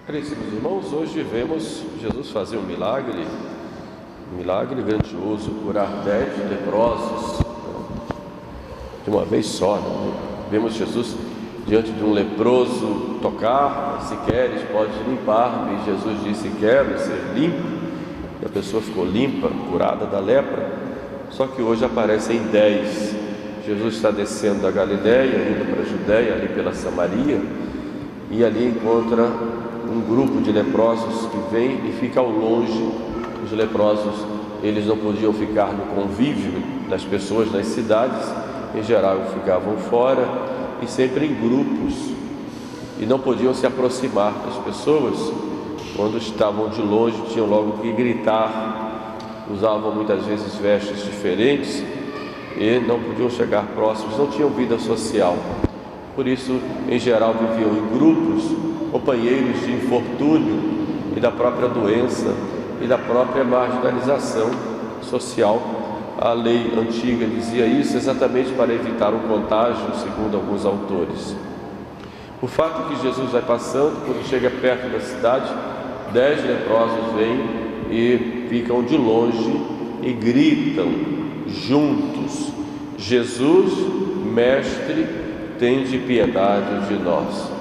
Caríssimos irmãos, hoje vemos Jesus fazer um milagre grandioso, curar 10 leprosos, de uma vez só. Vemos Jesus diante de um leproso tocar: se queres, podes limpar-me. E Jesus disse: quero ser limpo. E a pessoa ficou limpa, curada da lepra. Só que hoje aparecem 10. Jesus está descendo da Galileia, indo para a Judéia, ali pela Samaria, e ali encontra um grupo de leprosos que vem e fica ao longe. Os leprosos, eles não podiam ficar no convívio das pessoas nas cidades, em geral ficavam fora e sempre em grupos, e não podiam se aproximar das pessoas. Quando estavam de longe, tinham logo que gritar, usavam muitas vezes vestes diferentes e não podiam chegar próximos, não tinham vida social. Por isso, em geral, viviam em grupos, companheiros de infortúnio e da própria doença e da própria marginalização social. A lei antiga dizia isso exatamente para evitar o contágio, segundo alguns autores. O fato é que Jesus vai passando, quando chega perto da cidade, 10 leprosos vêm e ficam de longe e gritam juntos: Jesus, Mestre, tende piedade de nós.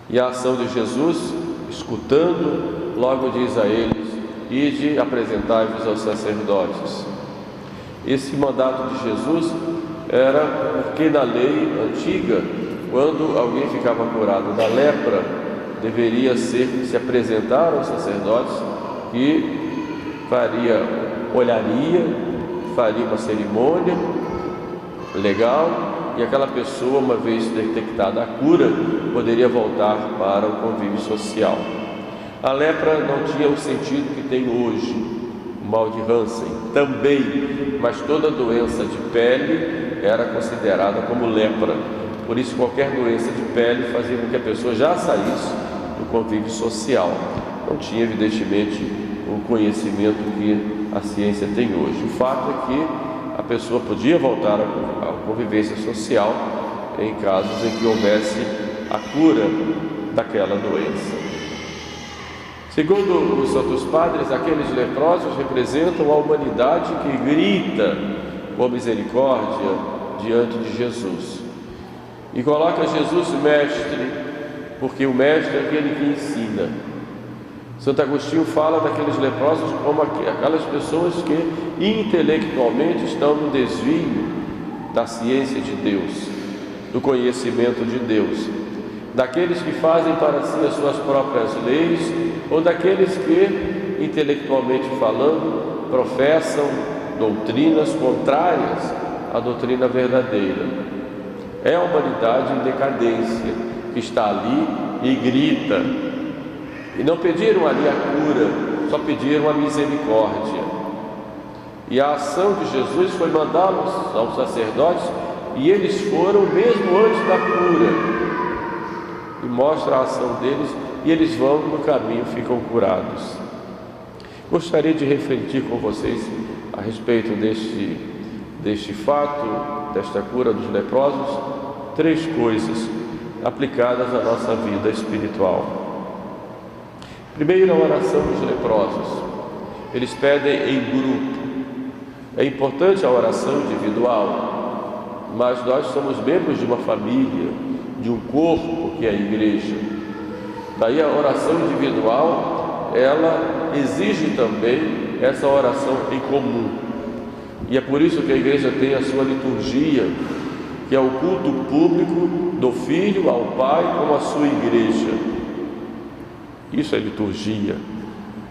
E a ação de Jesus, escutando, logo diz a eles: ide, apresentai-vos aos sacerdotes. Esse mandato de Jesus era porque na lei antiga, quando alguém ficava curado da lepra, deveria se apresentar aos sacerdotes, que olharia, faria uma cerimônia legal, e aquela pessoa, uma vez detectada a cura, poderia voltar para o convívio social. A lepra não tinha o sentido que tem hoje, o mal de Hansen também, mas toda doença de pele era considerada como lepra. Por isso, qualquer doença de pele fazia com que a pessoa já saísse do convívio social. Não tinha, evidentemente, o conhecimento que a ciência tem hoje. O fato é que a pessoa podia voltar à convivência social em casos em que houvesse a cura daquela doença. Segundo os Santos Padres, aqueles leprosos representam a humanidade que grita com misericórdia diante de Jesus. E coloca Jesus mestre, porque o mestre é aquele que ensina. Santo Agostinho fala daqueles leprosos como aquelas pessoas que intelectualmente estão no desvio da ciência de Deus, do conhecimento de Deus, daqueles que fazem para si as suas próprias leis, ou daqueles que, intelectualmente falando, professam doutrinas contrárias à doutrina verdadeira. É a humanidade em decadência que está ali e grita. E não pediram ali a cura, só pediram a misericórdia. E a ação de Jesus foi mandá-los aos sacerdotes, e eles foram mesmo antes da cura. E mostra a ação deles, e eles vão no caminho, ficam curados. Gostaria de refletir com vocês a respeito deste fato, desta cura dos leprosos, 3 coisas aplicadas à nossa vida espiritual. Primeiro, a oração dos leprosos. Eles pedem em grupo. É importante a oração individual, mas nós somos membros de uma família, de um corpo que é a igreja. Daí a oração individual, ela exige também essa oração em comum. E é por isso que a igreja tem a sua liturgia, que é o culto público do Filho ao Pai como a sua igreja. Isso é liturgia,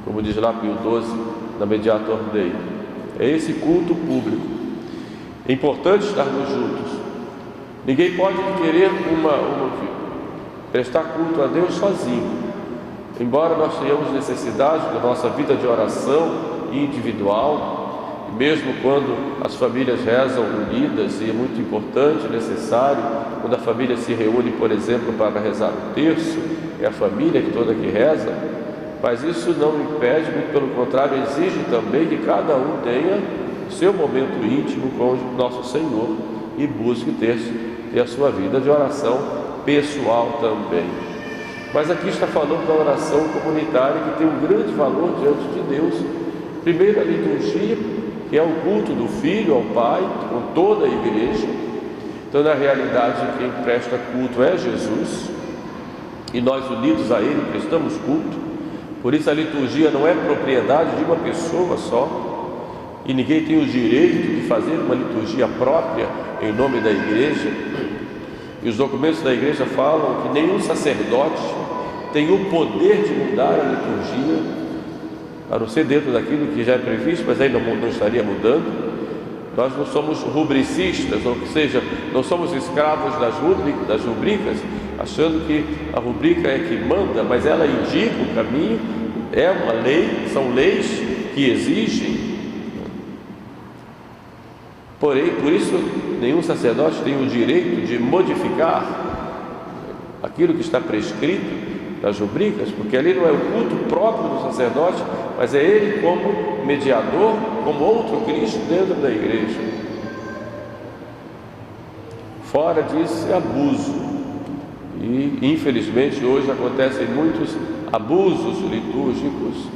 como diz lá Pio XII na Mediator Dei. É esse culto público. É importante estarmos juntos, Ninguém pode querer prestar culto a Deus sozinho. Embora nós tenhamos necessidade da nossa vida de oração individual, e mesmo quando as famílias rezam unidas, e é muito importante, necessário, quando a família se reúne, por exemplo, para rezar o terço, é a família toda que reza, mas isso não impede, muito pelo contrário, exige também que cada um tenha o seu momento íntimo com o nosso Senhor e busque ter a sua vida de oração pessoal também. Mas aqui está falando da oração comunitária, que tem um grande valor diante de Deus. Primeiro, a liturgia, que é o culto do Filho ao Pai, com toda a igreja. Então, na realidade, quem presta culto é Jesus, e nós unidos a Ele prestamos culto. Por isso a liturgia não é propriedade de uma pessoa só, e ninguém tem o direito de fazer uma liturgia própria em nome da igreja. E os documentos da igreja falam que nenhum sacerdote tem o poder de mudar a liturgia, a não ser dentro daquilo que já é previsto, mas aí não estaria mudando. Nós não somos rubricistas, ou seja, não somos escravos das rubricas, achando que a rubrica é que manda, mas ela indica o caminho, é uma lei, são leis que exigem. Porém, por isso, nenhum sacerdote tem o direito de modificar aquilo que está prescrito nas rubricas, porque ali não é o culto próprio do sacerdote, mas é ele como mediador, como outro Cristo dentro da igreja. Fora disso é abuso, e infelizmente hoje acontecem muitos abusos litúrgicos,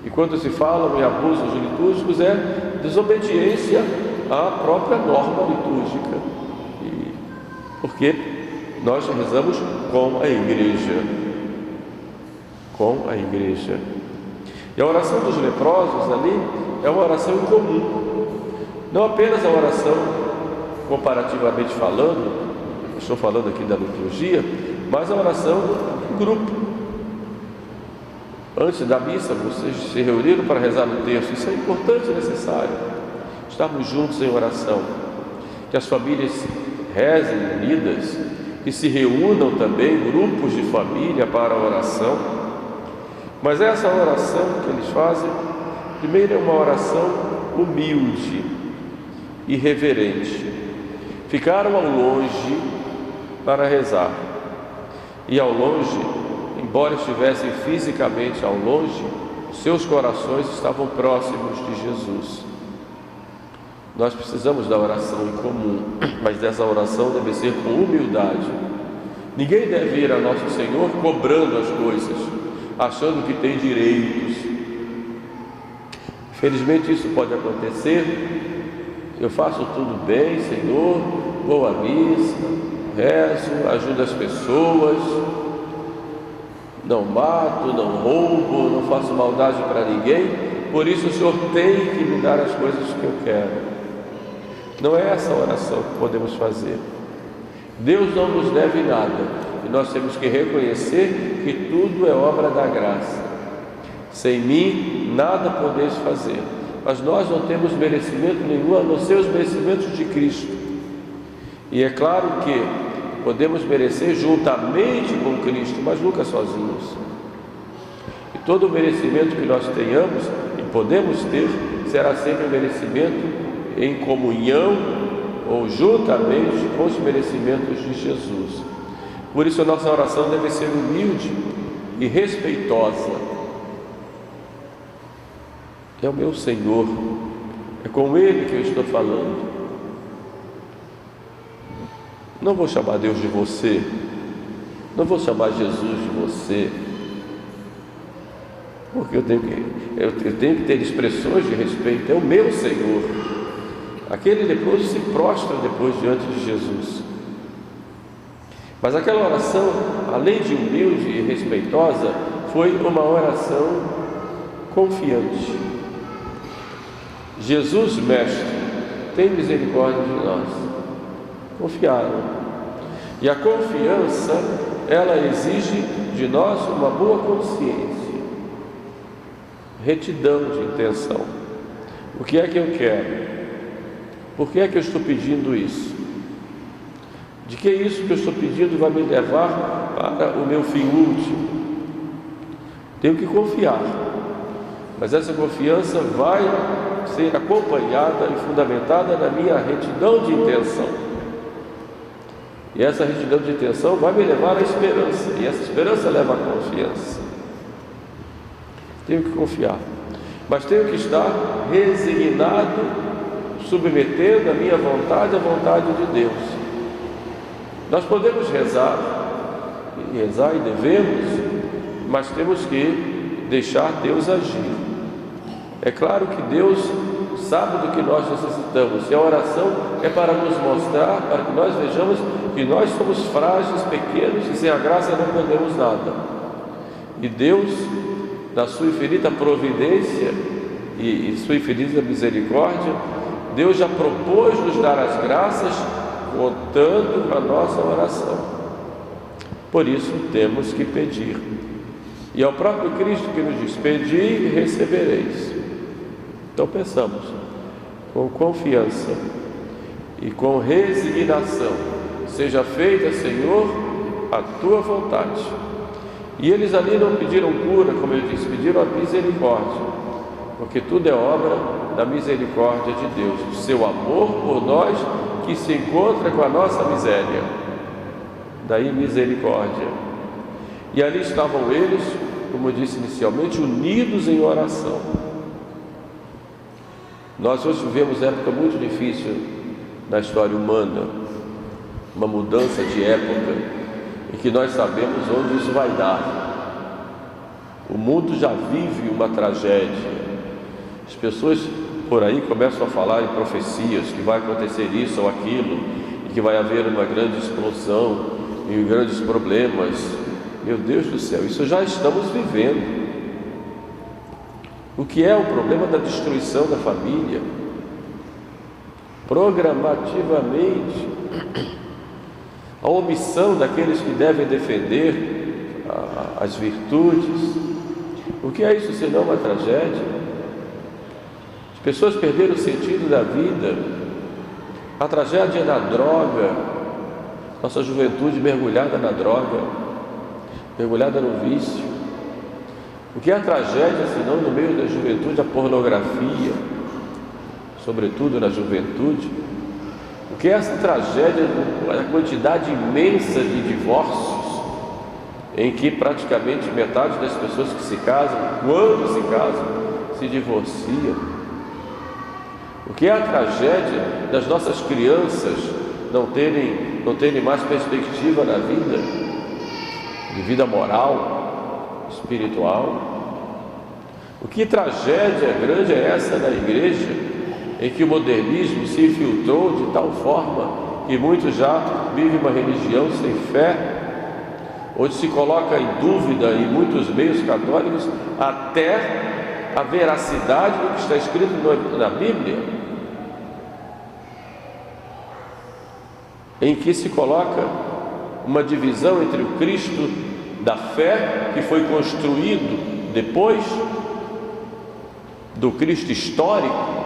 e quando se fala em abusos litúrgicos é desobediência à própria norma litúrgica, porque nós rezamos com a igreja. E a oração dos leprosos ali é uma oração em comum, não apenas a oração comparativamente falando, estou falando aqui da liturgia, mas a oração em grupo. Antes da missa, vocês se reuniram para rezar o terço. Isso é importante e necessário, estarmos juntos em oração, que as famílias rezem unidas, que se reúnam também grupos de família para a oração. Mas essa oração que eles fazem, primeiro é uma oração humilde e reverente. Ficaram ao longe para rezar, e ao longe, embora estivessem fisicamente ao longe, seus corações estavam próximos de Jesus. Nós precisamos da oração em comum, mas dessa oração deve ser com humildade. Ninguém deve ir a nosso Senhor cobrando as coisas, achando que tem direitos. Felizmente isso pode acontecer. Eu faço tudo bem, Senhor, vou à missa, rezo, ajudo as pessoas, não mato, não roubo, não faço maldade para ninguém, por isso o Senhor tem que me dar as coisas que eu quero. Não é essa oração que podemos fazer. Deus não nos deve nada, e nós temos que reconhecer que tudo é obra da graça. Sem mim nada podeis fazer, mas nós não temos merecimento nenhum a não ser os merecimentos de Cristo. E é claro que podemos merecer juntamente com Cristo, mas nunca sozinhos. E todo o merecimento que nós tenhamos e podemos ter será sempre um merecimento em comunhão ou juntamente com os merecimentos de Jesus. Por isso a nossa oração deve ser humilde e respeitosa. É o meu Senhor, é com Ele que eu estou falando. Não vou chamar Deus de você, não vou chamar Jesus de você, porque eu tenho que ter expressões de respeito. É o meu Senhor. Aquele leproso se prostra depois diante de Jesus. Mas aquela oração, além de humilde e respeitosa, foi uma oração confiante. Jesus, Mestre, tem misericórdia de nós. Confiaram. E a confiança, ela exige de nós uma boa consciência, retidão de intenção. O que é que eu quero? Por que é que eu estou pedindo isso? de que isso que eu estou pedindo vai me levar para o meu fim último. Tenho que confiar, mas essa confiança vai ser acompanhada e fundamentada na minha retidão de intenção. E essa retidão de intenção vai me levar à esperança, e essa esperança leva à confiança. Tenho que confiar, mas tenho que estar resignado, submetendo a minha vontade à vontade de Deus. Nós podemos rezar e devemos, mas temos que deixar Deus agir. É claro que Deus sabe do que nós necessitamos, e a oração é para nos mostrar, para que nós vejamos que nós somos frágeis, pequenos, e sem a graça não podemos nada. E Deus, na sua infinita providência e sua infinita misericórdia, Deus já propôs nos dar as graças, contando com a nossa oração. Por isso temos que pedir. E é o próprio Cristo que nos diz: pedi e recebereis. Então pensamos, com confiança e com resignação: seja feita, Senhor, a tua vontade. E eles ali não pediram cura, como eu disse, pediram a misericórdia, porque tudo é obra da misericórdia de Deus, do seu amor por nós, que se encontra com a nossa miséria. Daí misericórdia. E ali estavam eles, como eu disse inicialmente, unidos em oração. Nós hoje vivemos época muito difícil na história humana, uma mudança de época, em que nós sabemos onde isso vai dar. O mundo já vive uma tragédia. As pessoas por aí começam a falar em profecias, que vai acontecer isso ou aquilo, e que vai haver uma grande explosão e grandes problemas. Meu Deus do céu, isso já estamos vivendo. O que é o problema da destruição da família? Programativamente, a omissão daqueles que devem defender as virtudes. O que é isso senão uma tragédia? As pessoas perderam o sentido da vida. A tragédia é na droga, nossa juventude mergulhada na droga, mergulhada no vício. O que é a tragédia, senão no meio da juventude, a pornografia, sobretudo na juventude? O que é essa tragédia, a quantidade imensa de divórcios, em que praticamente metade das pessoas que se casam, quando se casam, se divorciam? O que é a tragédia das nossas crianças não terem mais perspectiva na vida, de vida moral, espiritual? O que tragédia grande é essa na igreja, em que o modernismo se infiltrou de tal forma que muitos já vivem uma religião sem fé, onde se coloca em dúvida em muitos meios católicos até a veracidade do que está escrito na Bíblia, em que se coloca uma divisão entre o Cristo da fé, que foi construído depois do Cristo histórico,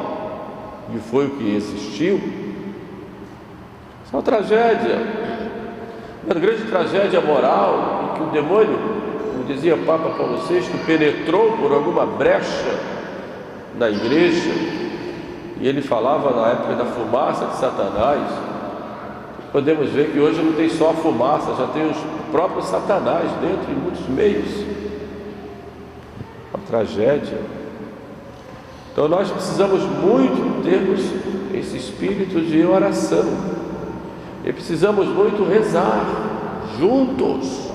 que foi o que existiu. Isso é uma tragédia, uma grande tragédia moral, em que o demônio, como dizia o Papa Paulo VI, penetrou por alguma brecha na igreja, e ele falava na época da fumaça de Satanás. Podemos ver que hoje não tem só a fumaça, já tem o próprio Satanás dentro em muitos meios. Uma tragédia. Então nós precisamos muito termos esse espírito de oração, e precisamos muito rezar juntos.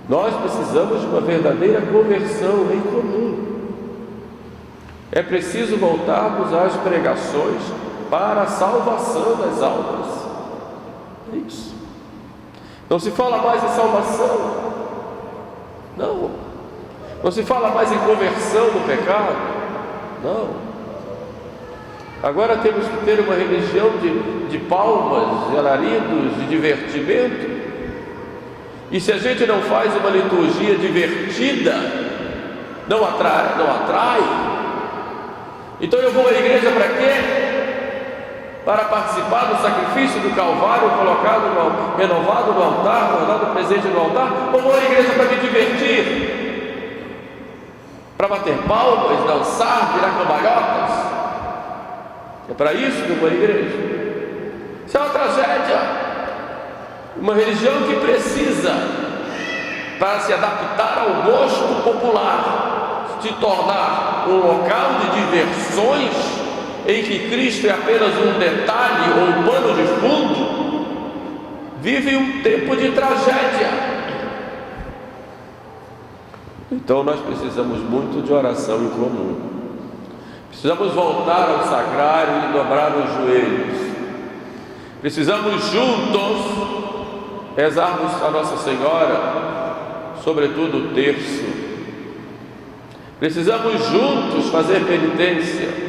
Nós precisamos de uma verdadeira conversão em comum. É preciso voltarmos às pregações para a salvação das almas. É isso. Não se fala mais em salvação. Não se fala mais em conversão do pecado. Não. Agora temos que ter uma religião de palmas, de alaridos, de divertimento. E se a gente não faz uma liturgia divertida, não atrai. Então eu vou à igreja para quê? para participar do sacrifício do Calvário, renovado no altar, guardado presente no altar, ou vou à igreja para me divertir, para bater palmas, dançar, virar cambalhotas? É para isso que eu vou à igreja. Isso é uma tragédia. Uma religião que precisa, para se adaptar ao gosto popular, se tornar um local de diversões em que Cristo é apenas um detalhe ou um pano de fundo, vive um tempo de tragédia. Então nós precisamos muito de oração em comum. Precisamos voltar ao sacrário e dobrar os joelhos. Precisamos juntos rezarmos a Nossa Senhora, sobretudo o terço. Precisamos juntos fazer penitência.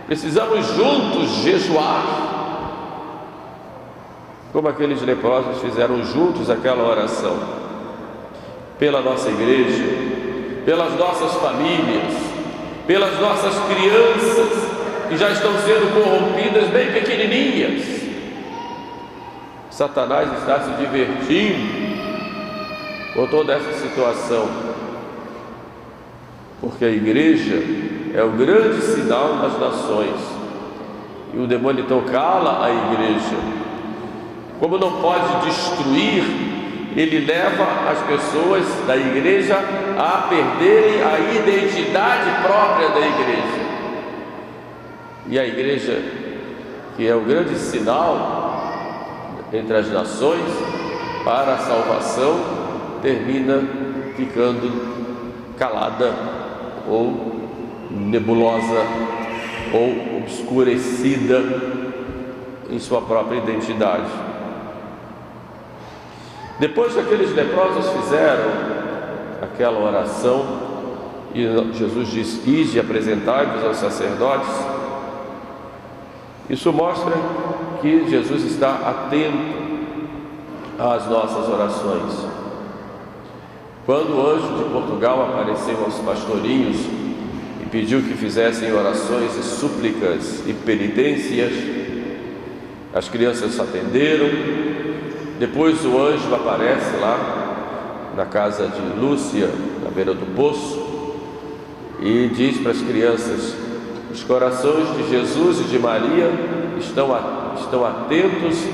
Precisamos juntos jejuar, como aqueles leprosos fizeram juntos aquela oração, pela nossa igreja, pelas nossas famílias, pelas nossas crianças que já estão sendo corrompidas bem pequenininhas. Satanás está se divertindo com toda essa situação, porque a igreja é o grande sinal das nações, e o demônio então cala a igreja. Como não pode destruir, ele leva as pessoas da igreja a perderem a identidade própria da igreja. E a igreja, que é o grande sinal entre as nações para a salvação, termina ficando calada ou nebulosa ou obscurecida em sua própria identidade. Depois que aqueles leprosos fizeram aquela oração e Jesus diz: ide e apresentai-vos aos sacerdotes, isso mostra que Jesus está atento às nossas orações. Quando o anjo de Portugal apareceu aos pastorinhos e pediu que fizessem orações e súplicas e penitências, as crianças atenderam. Depois o anjo aparece lá na casa de Lúcia, na beira do poço, e diz para as crianças: os corações de Jesus e de Maria estão atentos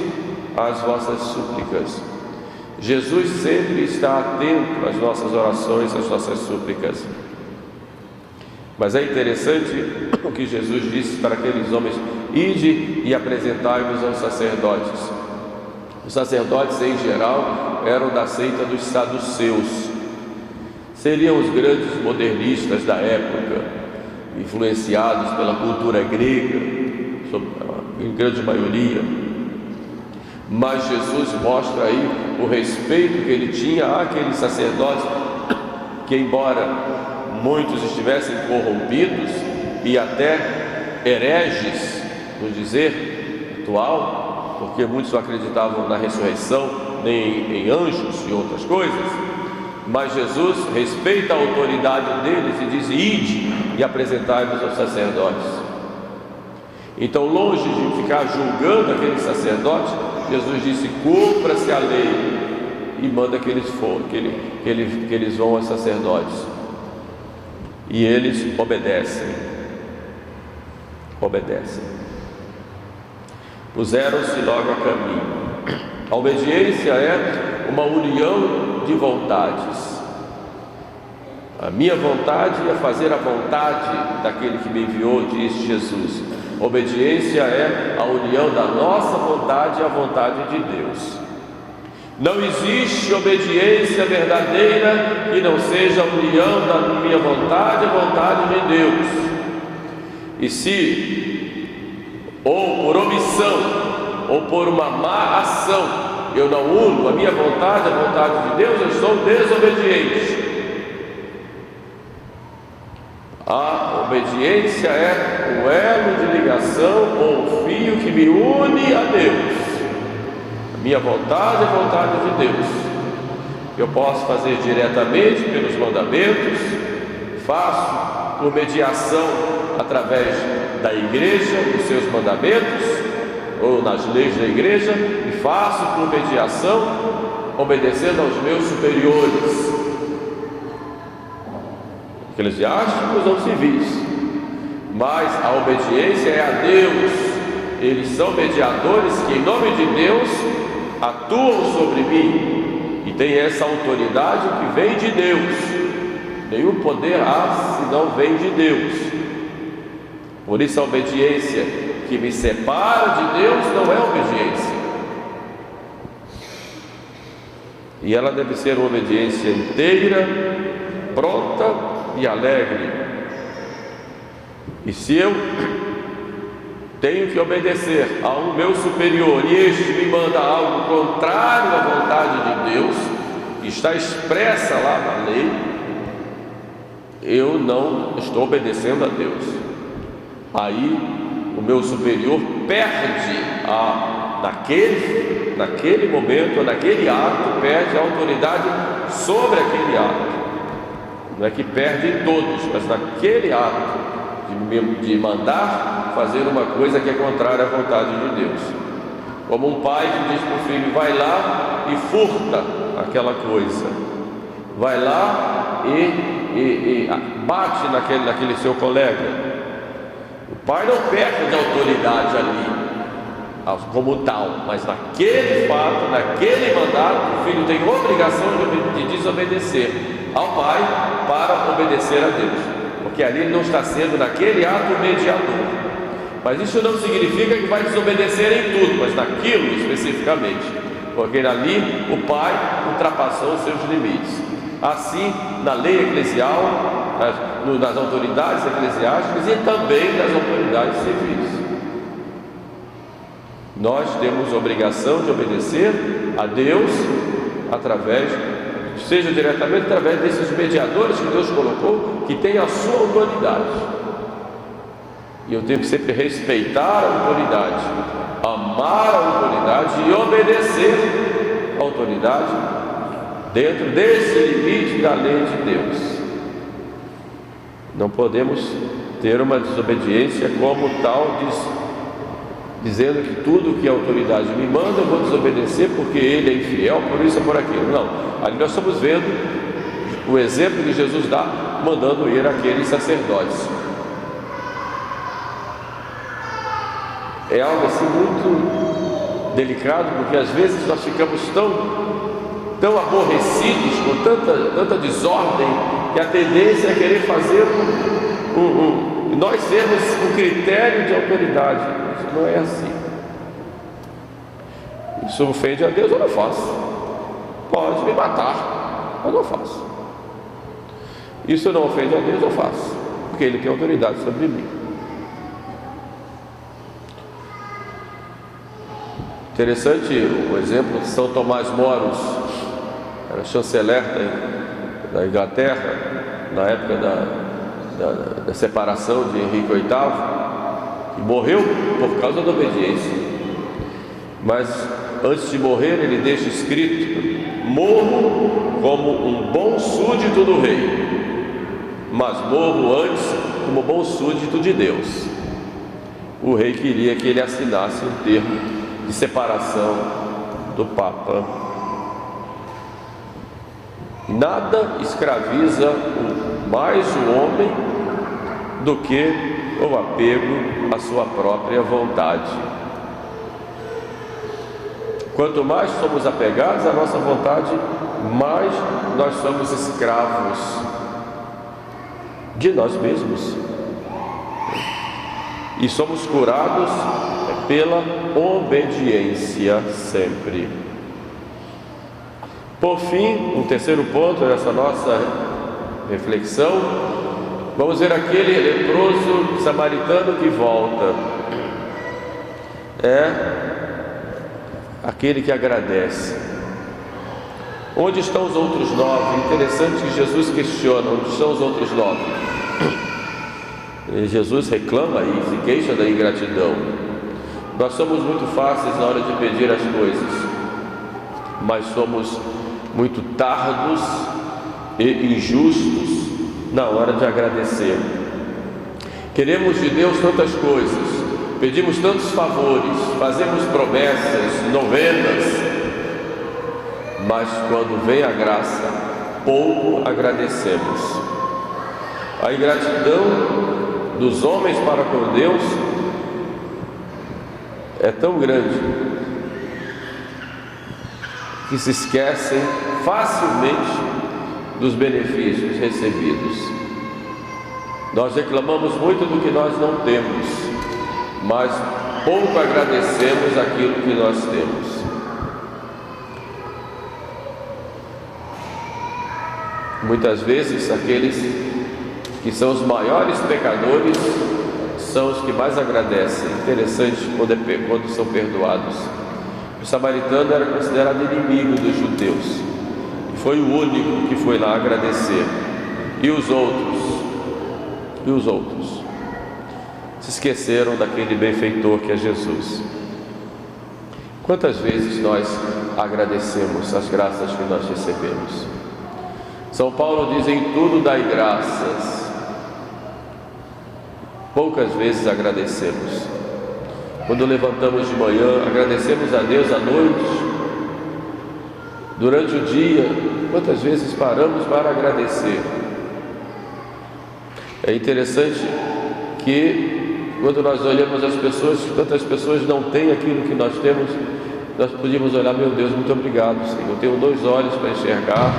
às vossas súplicas. Jesus sempre está atento às nossas orações, às nossas súplicas. Mas é interessante o que Jesus disse para aqueles homens: ide e apresentai-vos aos sacerdotes. Os sacerdotes, em geral, eram da seita dos saduceus. Seriam os grandes modernistas da época, influenciados pela cultura grega, em grande maioria. Mas Jesus mostra aí o respeito que ele tinha àqueles sacerdotes que, embora muitos estivessem corrompidos e até hereges, no dizer atual, porque muitos não acreditavam na ressurreição, nem em anjos e outras coisas, mas Jesus respeita a autoridade deles e diz: ide e apresentai-vos aos sacerdotes. Então, longe de ficar julgando aqueles sacerdotes, Jesus disse: cumpra-se a lei, e manda que eles vão aos sacerdotes. E eles obedecem. Puseram-se logo a caminho. A obediência é uma união de vontades. A minha vontade é fazer a vontade daquele que me enviou, diz Jesus. Obediência é a união da nossa vontade à vontade de Deus. Não existe obediência verdadeira que não seja a união da minha vontade à vontade de Deus. E se, ou por omissão, ou por uma má ação, eu não uno a minha vontade à vontade de Deus, eu sou desobediente. A obediência é o elo de ligação ou o fio que me une a Deus. A minha vontade é a vontade de Deus. Eu posso fazer diretamente pelos mandamentos, faço por mediação através da igreja, dos seus mandamentos, ou nas leis da igreja, e faço por mediação, obedecendo aos meus superiores, eclesiásticos ou civis. Mas a obediência é a Deus. Eles são mediadores que, em nome de Deus, atuam sobre mim, e tem essa autoridade que vem de Deus. Nenhum poder há se não vem de Deus. Por isso a obediência que me separa de Deus não é obediência. E ela deve ser uma obediência inteira, pronta e alegre. E se eu tenho que obedecer ao meu superior e este me manda algo contrário à vontade de Deus, que está expressa lá na lei, eu não estou obedecendo a Deus. Aí o meu superior perde naquele momento, naquele ato, perde a autoridade sobre aquele ato. Não é que perde em todos, mas naquele ato de mandar fazer uma coisa que é contrária à vontade de Deus. Como um pai que diz para o filho: vai lá e furta aquela coisa, vai lá e bate naquele seu colega. O pai não perde a autoridade ali como tal, mas naquele fato, naquele mandato, o filho tem obrigação de desobedecer ao pai para obedecer a Deus, porque ali ele não está sendo naquele ato mediador. Mas isso não significa que vai desobedecer em tudo, mas naquilo especificamente, porque ali o pai ultrapassou os seus limites. Assim, na lei eclesial, nas autoridades eclesiásticas e também nas autoridades civis, nós temos a obrigação de obedecer a Deus seja diretamente através desses mediadores que Deus colocou, que tem a sua autoridade. E eu tenho que sempre respeitar a autoridade, amar a autoridade e obedecer a autoridade dentro desse limite da lei de Deus. Não podemos ter uma desobediência como tal, dizendo que tudo que a autoridade me manda eu vou desobedecer porque ele é infiel, por isso ou por aquilo. Não, ali nós estamos vendo o exemplo que Jesus dá, mandando ir aqueles sacerdotes. É algo assim muito delicado, porque às vezes nós ficamos tão aborrecidos com tanta desordem, que a tendência é querer fazer nós sermos um critério de autoridade. Isso não é assim. Isso ofende a Deus, eu não faço. Pode me matar, eu não faço. Isso não ofende a Deus, eu faço, porque Ele tem autoridade sobre mim. Interessante o exemplo de São Tomás Moros, era chanceler da Inglaterra, na época da separação de Henrique VIII, que morreu por causa da obediência. Mas antes de morrer, ele deixa escrito: morro como um bom súdito do rei, mas morro antes como bom súdito de Deus. O rei queria que ele assinasse um termo de separação do Papa. Nada escraviza mais o homem do que o apego à sua própria vontade. Quanto mais somos apegados à nossa vontade, mais nós somos escravos de nós mesmos. E somos curados pela obediência sempre. Por fim, um terceiro ponto dessa nossa reflexão, vamos ver aquele leproso samaritano que volta. É aquele que agradece. Onde estão os outros 9? Interessante que Jesus questiona: onde estão os outros 9? E Jesus reclama e se queixa da ingratidão. Nós somos muito fáceis na hora de pedir as coisas, mas somos muito tardos e injustos na hora de agradecer. Queremos de Deus tantas coisas, pedimos tantos favores, fazemos promessas, novenas, mas quando vem a graça, pouco agradecemos. A ingratidão dos homens para com Deus é tão grande que se esquecem facilmente dos benefícios recebidos. Nós reclamamos muito do que nós não temos, mas pouco agradecemos aquilo que nós temos. Muitas vezes aqueles que são os maiores pecadores são os que mais agradecem. Interessante quando são perdoados. O samaritano era considerado inimigo dos judeus e foi o único que foi lá agradecer. E os outros se esqueceram daquele benfeitor que é Jesus. Quantas vezes nós agradecemos as graças que nós recebemos? São Paulo diz: em tudo dai graças. Poucas vezes agradecemos. Quando levantamos de manhã, agradecemos a Deus à noite. Durante o dia, quantas vezes paramos para agradecer? É interessante que quando nós olhamos as pessoas, tantas pessoas não têm aquilo que nós temos, nós podíamos olhar: meu Deus, muito obrigado, Senhor. Eu tenho 2 olhos para enxergar,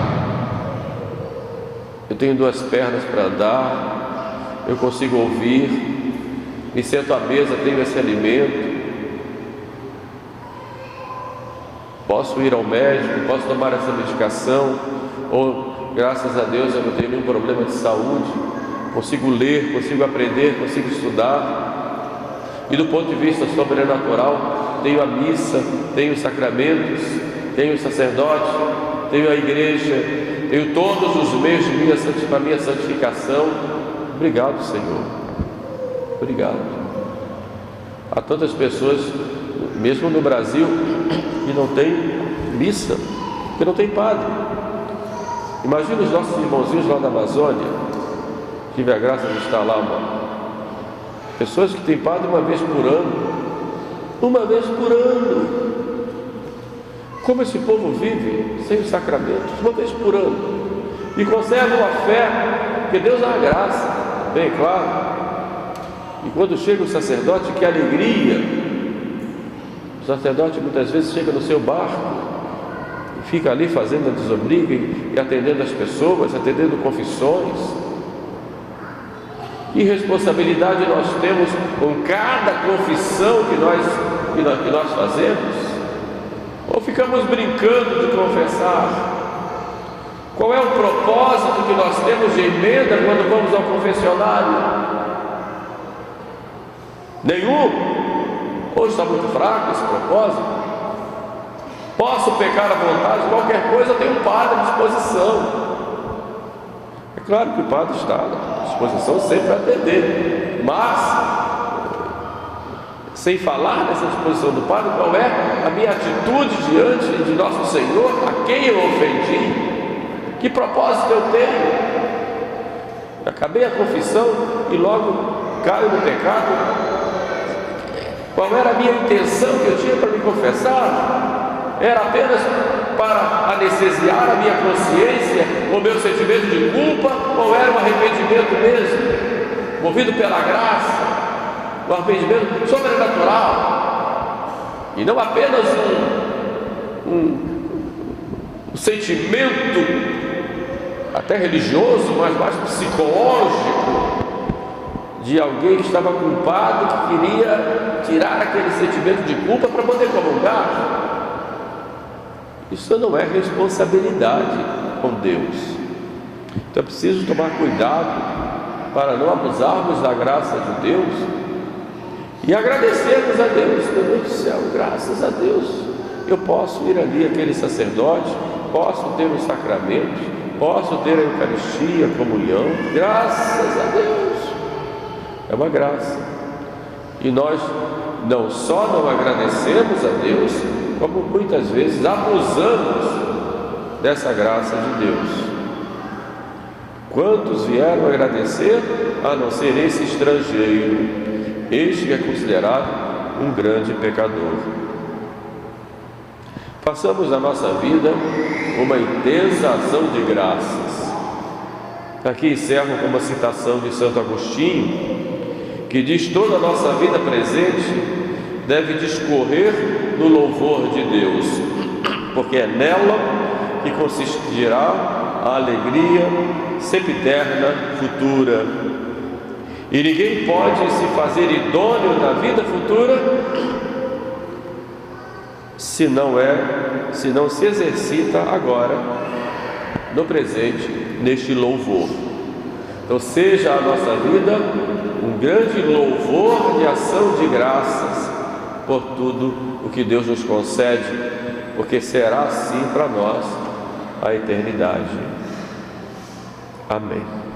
eu tenho 2 pernas para andar, eu consigo ouvir, me sento à mesa, tenho esse alimento, posso ir ao médico, posso tomar essa medicação, ou graças a Deus eu não tenho nenhum problema de saúde, consigo ler, consigo aprender, consigo estudar. E do ponto de vista sobrenatural, tenho a missa, tenho os sacramentos, tenho o sacerdote, tenho a igreja, tenho todos os meios para a minha santificação. Obrigado, Senhor. Obrigado. Há tantas pessoas, mesmo no Brasil, que não tem missa, que não tem padre. Imagina os nossos irmãozinhos lá da Amazônia. Tive a graça de estar lá, pessoas que têm padre uma vez por ano. Uma vez por ano. Como esse povo vive sem os sacramentos? Uma vez por ano. E conservam a fé, porque Deus dá a graça, bem claro. E quando chega o sacerdote, que alegria! O sacerdote muitas vezes chega no seu barco e fica ali fazendo a desobriga e atendendo as pessoas, atendendo confissões. Que responsabilidade nós temos com cada confissão que nós fazemos? Ou ficamos brincando de confessar? Qual é o propósito que nós temos de emenda quando vamos ao confessionário? Nenhum? Hoje está muito fraco esse propósito. Posso pecar à vontade, qualquer coisa tem um padre à disposição. É claro que o padre está à disposição sempre para atender, mas sem falar nessa disposição do padre, qual é a minha atitude diante de nosso Senhor, a quem eu ofendi? Que propósito eu tenho? Acabei a confissão e logo caio no pecado. Qual era a minha intenção que eu tinha para me confessar? Era apenas para anestesiar a minha consciência, o meu sentimento de culpa, ou era um arrependimento mesmo, movido pela graça, um arrependimento sobrenatural, e não apenas um sentimento até religioso, mas mais psicológico, de alguém que estava culpado, que queria tirar aquele sentimento de culpa para poder comungar. Isso não é responsabilidade com Deus. Então é preciso tomar cuidado para não abusarmos da graça de Deus e agradecermos a Deus. Meu Deus do céu, graças a Deus eu posso ir ali àquele sacerdote, posso ter os sacramentos, posso ter a Eucaristia, a comunhão. Graças a Deus. É uma graça. E nós não só não agradecemos a Deus, como muitas vezes abusamos dessa graça de Deus. Quantos vieram agradecer, a não ser esse estrangeiro este que é considerado um grande pecador. Façamos na nossa vida uma intensa ação de graças. Aqui encerro com uma citação de Santo Agostinho, que diz: toda a nossa vida presente deve discorrer no louvor de Deus, porque é nela que consistirá a alegria sempiterna futura. E ninguém pode se fazer idôneo na vida futura se não se exercita agora, no presente, neste louvor. Então seja a nossa vida um grande louvor de ação de graças por tudo o que Deus nos concede, porque será assim para nós a eternidade. Amém.